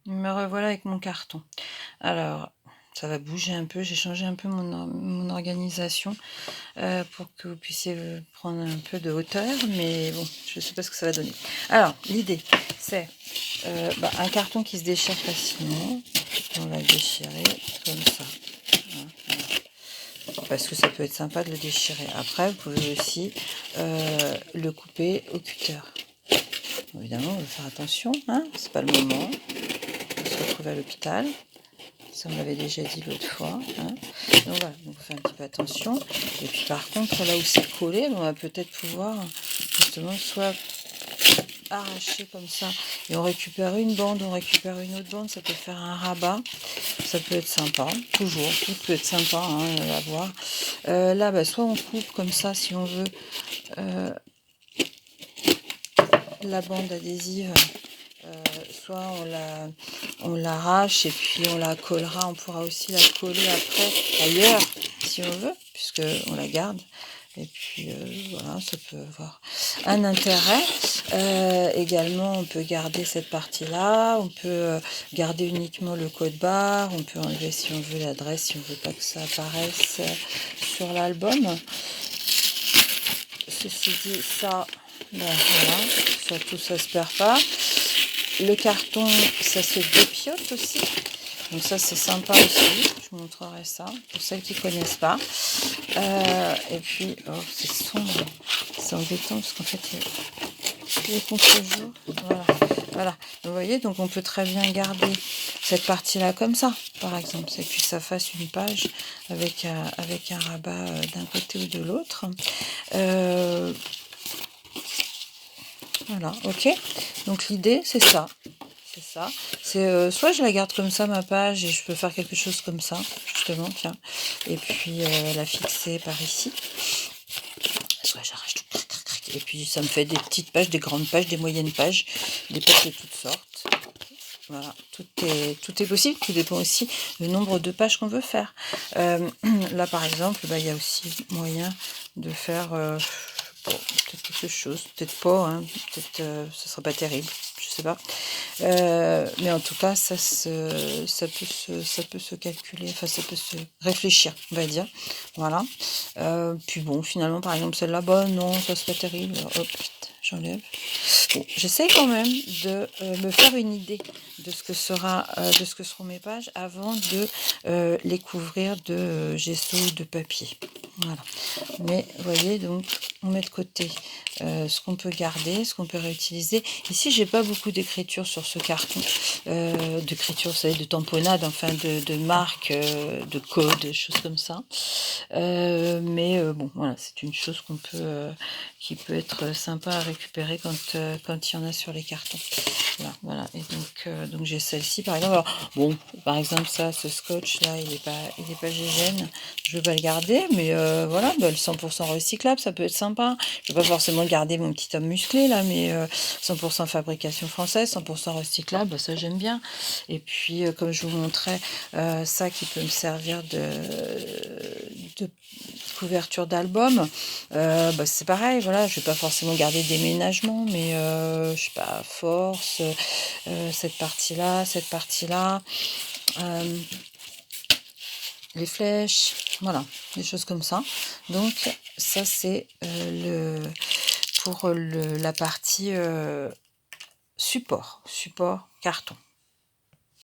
Me revoilà avec mon carton. Alors, ça va bouger un peu, j'ai changé un peu mon organisation, pour que vous puissiez, prendre un peu de hauteur, mais bon, je ne sais pas ce que ça va donner. Alors, l'idée, c'est, un carton qui se déchire facilement. On va le déchirer comme ça. Voilà, parce que ça peut être sympa de le déchirer. Après, vous pouvez aussi, le couper au cutter. Évidemment, on va faire attention, hein, c'est pas le moment. On se retrouve à l'hôpital. Ça, on l'avait déjà dit l'autre fois, hein. Donc voilà, donc on fait un petit peu attention. Et puis par contre, là où c'est collé, on va peut-être pouvoir justement soit arracher comme ça et on récupère une bande, on récupère une autre bande, ça peut faire un rabat. Ça peut être sympa, toujours, tout peut être sympa, hein, à voir. Là, soit on coupe comme ça si on veut la bande adhésive. Soit on l'arrache et puis on la collera, on pourra aussi la coller après ailleurs si on veut, puisque on la garde. Et puis voilà, ça peut avoir un intérêt. Également, on peut garder cette partie-là, on peut garder uniquement le code barre, on peut enlever si on veut l'adresse, si on veut pas que ça apparaisse sur l'album. Ceci dit, ça, voilà, ça tout ça se perd pas. Le carton, ça se dépiote aussi. Donc ça, c'est sympa aussi. Je vous montrerai ça pour celles qui ne connaissent pas. Et puis, oh, c'est sombre. C'est embêtant parce qu'en fait, il y a les contre-jours. Voilà. Voilà. Vous voyez, donc on peut très bien garder cette partie-là comme ça, par exemple. Et puis ça fasse une page avec un rabat d'un côté ou de l'autre. Voilà, ok. Donc l'idée, c'est ça. C'est ça. C'est soit je la garde comme ça, ma page, et je peux faire quelque chose comme ça, justement, tiens. Et puis la fixer par ici. Soit j'arrache tout. Et puis ça me fait des petites pages, des grandes pages, des moyennes pages, des pages de toutes sortes. Voilà, tout est possible, tout dépend aussi du nombre de pages qu'on veut faire. Là, par exemple, il y a aussi moyen de faire peut-être quelque chose, peut-être pas, hein, peut-être ce sera pas terrible, je sais pas. Mais en tout cas, ça peut se calculer, enfin ça peut se réfléchir, on va dire. Voilà. Puis bon, finalement, par exemple, celle-là, non, ça c'est pas terrible. Hop, j'enlève. Bon, j'essaie quand même de me faire une idée de ce que seront mes pages avant de les couvrir de gesso ou de papier. Voilà. Mais vous voyez, donc on met de côté ce qu'on peut garder, ce qu'on peut réutiliser. Ici, j'ai pas beaucoup d'écriture sur ce carton, d'écriture, vous savez, de tamponnade, enfin de marques, de codes, choses comme ça. Mais bon, voilà, c'est une chose qui peut être sympa à récupérer quand il y en a sur les cartons. Voilà. Et donc j'ai celle-ci par exemple. Alors, bon, par exemple ça, ce scotch là, il est pas gégène. Je veux pas le garder, mais voilà, le 100% recyclable, ça peut être sympa. Je veux pas forcément garder mon petit homme musclé là, mais 100% fabrication française, 100% recyclable, ça j'aime bien. Et puis comme je vous montrais, ça qui peut me servir de couverture d'album, c'est pareil, voilà, je vais pas forcément garder déménagement, mais je sais pas, force, cette partie-là, les flèches, voilà, des choses comme ça. Donc ça c'est pour la partie support carton.